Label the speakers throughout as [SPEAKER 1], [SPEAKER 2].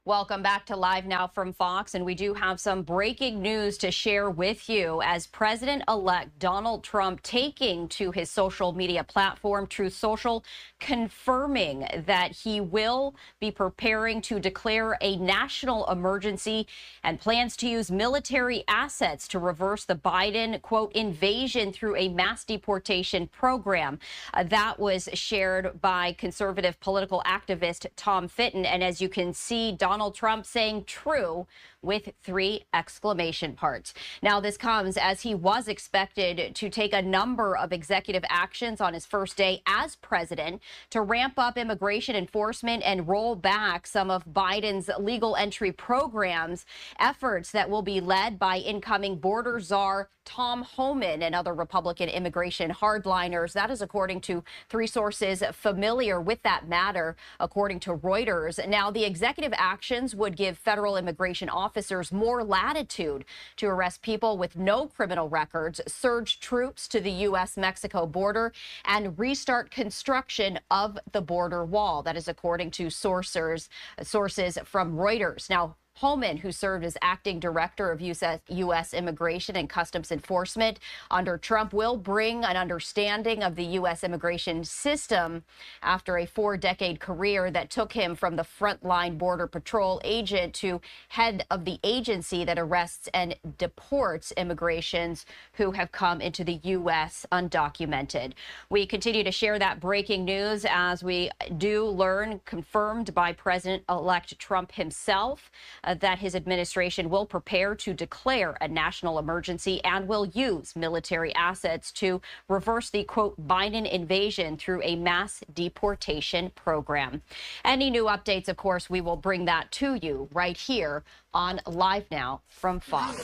[SPEAKER 1] Welcome back to Live Now from Fox, and we do have some breaking news to share with you as President-elect Donald Trump taking to his social media platform, Truth Social, confirming that he will be preparing to declare a national emergency and plans to use military assets to reverse the Biden, quote, invasion through a mass deportation program. That was shared by conservative political activist Tom Fitton, and as you can see, Donald Trump saying true with 3 exclamation marks. Now, this comes as he was expected to take a number of executive actions on his first day as president to ramp up immigration enforcement and roll back some of Biden's legal entry programs, efforts that will be led by incoming border czar Tom Homan and other Republican immigration hardliners. That is according to 3 sources familiar with that matter, according to Reuters. Now, the executive actions would give federal immigration officers more latitude to arrest people with no criminal records, surge troops to the U.S.-Mexico border, and restart construction of the border wall. That is according to sources from Reuters. Now, Homan, who served as acting director of U.S. Immigration and Customs Enforcement under Trump, will bring an understanding of the U.S. immigration system after a 4-decade career that took him from the frontline Border Patrol agent to head of the agency that arrests and deports immigrants who have come into the U.S. undocumented. We continue to share that breaking news as we do learn, confirmed by President-elect Trump himself, that his administration will prepare to declare a national emergency and will use military assets to reverse the, quote, Biden invasion through a mass deportation program. Any new updates, of course, we will bring that to you right here on Live Now from Fox.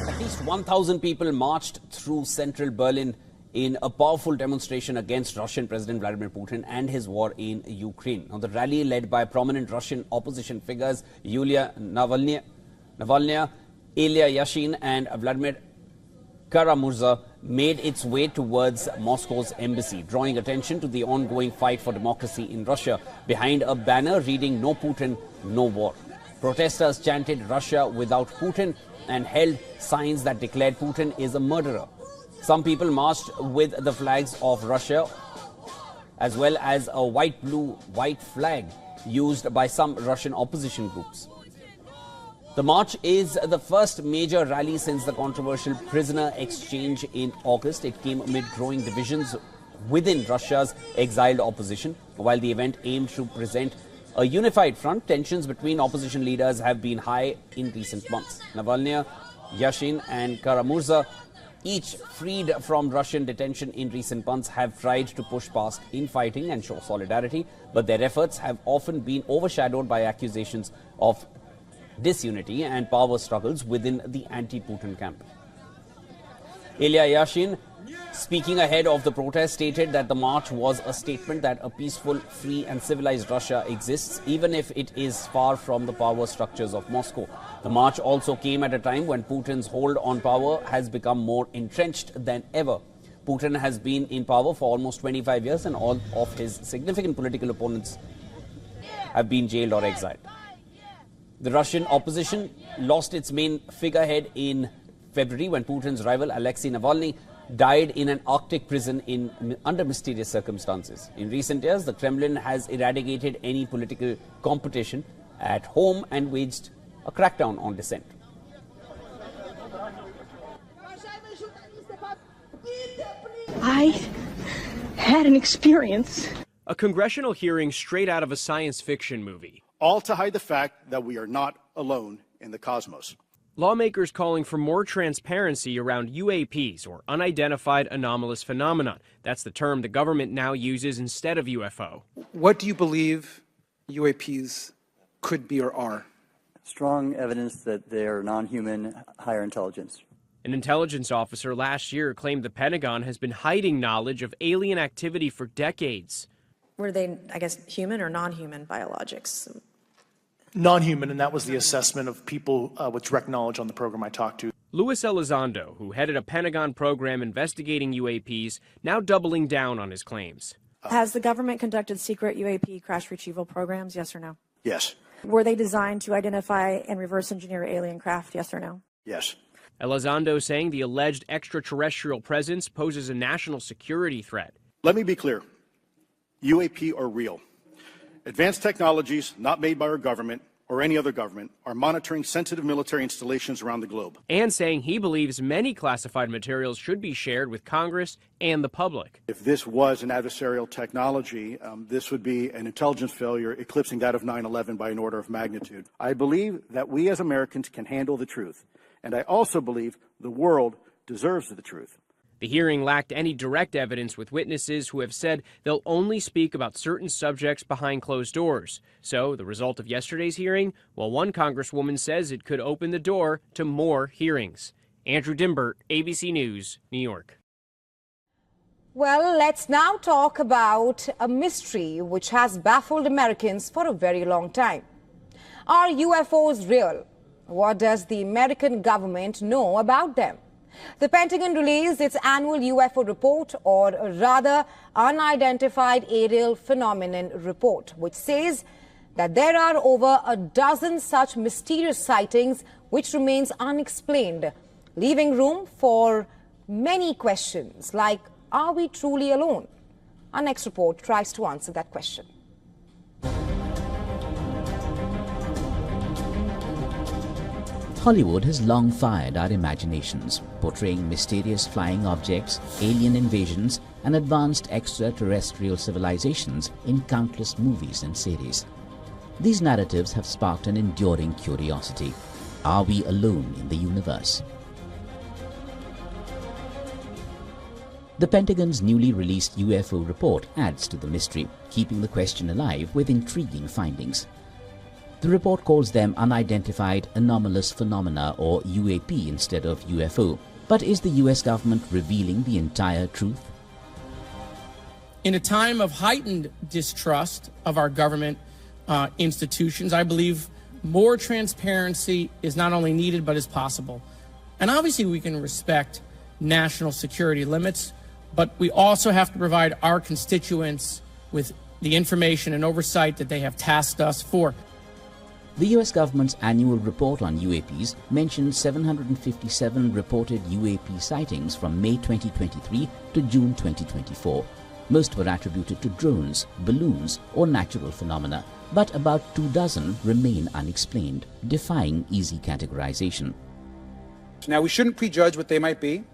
[SPEAKER 2] At least 1,000 people marched through central Berlin in a powerful demonstration against Russian President Vladimir Putin and his war in Ukraine. Now, the rally, led by prominent Russian opposition figures Yulia Navalnaya, Ilya Yashin and Vladimir Kara-Murza, made its way towards Moscow's embassy, drawing attention to the ongoing fight for democracy in Russia behind a banner reading "No Putin, no war." Protesters chanted "Russia without Putin" and held signs that declared Putin is a murderer. Some people marched with the flags of Russia as well as a white flag used by some Russian opposition groups. The march is the first major rally since the controversial prisoner exchange in August. It came amid growing divisions within Russia's exiled opposition. While the event aimed to present a unified front, tensions between opposition leaders have been high in recent months. Navalnaya, Yashin and Kara-Murza, each freed from Russian detention in recent months, have tried to push past infighting and show solidarity, but their efforts have often been overshadowed by accusations of disunity and power struggles within the anti-Putin camp. Ilya Yashin, speaking ahead of the protest, stated that the march was a statement that a peaceful, free and civilized Russia exists, even if it is far from the power structures of Moscow. The march also came at a time when Putin's hold on power has become more entrenched than ever. Putin has been in power for almost 25 years and all of his significant political opponents have been jailed or exiled. The Russian opposition lost its main figurehead in February when Putin's rival Alexei Navalny died in an Arctic prison under mysterious circumstances. In recent years, the Kremlin has eradicated any political competition at home and waged a crackdown on dissent.
[SPEAKER 3] I had an experience.
[SPEAKER 4] A congressional hearing straight out of a science fiction movie.
[SPEAKER 5] All to hide the fact that we are not alone in the cosmos.
[SPEAKER 4] Lawmakers calling for more transparency around UAPs, or unidentified anomalous phenomena. That's the term the government now uses instead of UFO.
[SPEAKER 6] What do you believe UAPs could be or are?
[SPEAKER 7] Strong evidence that they're non-human, higher intelligence.
[SPEAKER 4] An intelligence officer last year claimed the Pentagon has been hiding knowledge of alien activity for decades.
[SPEAKER 8] Were they, I guess, human or non-human biologics?
[SPEAKER 9] Non-human, and that was the assessment of people with direct knowledge on the program I talked to.
[SPEAKER 4] Luis Elizondo, who headed a Pentagon program investigating UAPs, now doubling down on his claims.
[SPEAKER 8] Has the government conducted secret UAP crash retrieval programs, yes or no?
[SPEAKER 5] Yes.
[SPEAKER 8] Were they designed to identify and reverse engineer alien craft, yes or no?
[SPEAKER 5] Yes.
[SPEAKER 4] Elizondo saying the alleged extraterrestrial presence poses a national security threat.
[SPEAKER 5] Let me be clear. UAP are real. Advanced technologies not made by our government or any other government are monitoring sensitive military installations around the globe.
[SPEAKER 4] And saying he believes many classified materials should be shared with Congress and the public.
[SPEAKER 5] If this was an adversarial technology, this would be an intelligence failure eclipsing that of 9/11 by an order of magnitude. I believe that we as Americans can handle the truth. And I also believe the world deserves the truth.
[SPEAKER 4] The hearing lacked any direct evidence, with witnesses who have said they'll only speak about certain subjects behind closed doors. So, the result of yesterday's hearing? Well, one congresswoman says it could open the door to more hearings. Andrew Dimbert, ABC News, New York.
[SPEAKER 10] Well, let's now talk about a mystery which has baffled Americans for a very long time. Are UFOs real? What does the American government know about them? The Pentagon released its annual UFO report, or rather Unidentified Aerial Phenomenon report, which says that there are over a dozen such mysterious sightings which remains unexplained, leaving room for many questions like, are we truly alone? Our next report tries to answer that question.
[SPEAKER 11] Hollywood has long fired our imaginations, portraying mysterious flying objects, alien invasions, and advanced extraterrestrial civilizations in countless movies and series. These narratives have sparked an enduring curiosity. Are we alone in the universe? The Pentagon's newly released UFO report adds to the mystery, keeping the question alive with intriguing findings. The report calls them unidentified anomalous phenomena, or UAP instead of UFO. But is the US government revealing the entire truth?
[SPEAKER 12] In a time of heightened distrust of our government institutions, I believe more transparency is not only needed but is possible. And obviously we can respect national security limits, but we also have to provide our constituents with the information and oversight that they have tasked us for.
[SPEAKER 11] The US government's annual report on UAPs mentions 757 reported UAP sightings from May 2023 to June 2024. Most were attributed to drones, balloons, or natural phenomena, but about 24 remain unexplained, defying easy categorization.
[SPEAKER 6] Now, we shouldn't prejudge what they might be.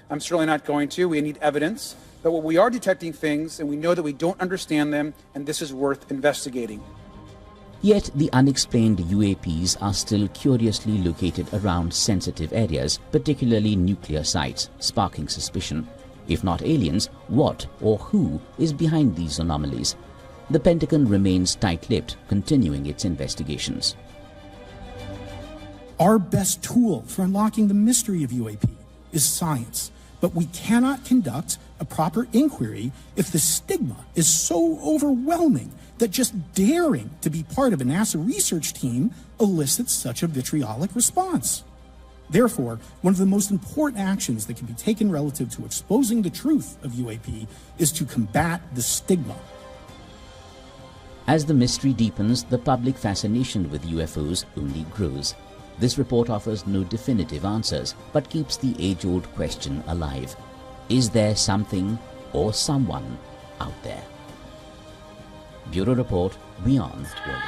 [SPEAKER 6] I'm certainly not going to. We need evidence. But what we are detecting things, and we know that we don't understand them, and this is worth investigating.
[SPEAKER 11] Yet the unexplained UAPs are still curiously located around sensitive areas, particularly nuclear sites, sparking suspicion. If not aliens, what or who is behind these anomalies? The Pentagon remains tight-lipped, continuing its investigations.
[SPEAKER 13] Our best tool for unlocking the mystery of UAP is science, but we cannot conduct a proper inquiry if the stigma is so overwhelming that just daring to be part of a NASA research team elicits such a vitriolic response. Therefore, one of the most important actions that can be taken relative to exposing the truth of UAP is to combat the stigma.
[SPEAKER 11] As the mystery deepens, the public fascination with UFOs only grows. This report offers no definitive answers, but keeps the age-old question alive. Is there something or someone out there? Bureau Report, Beyond World.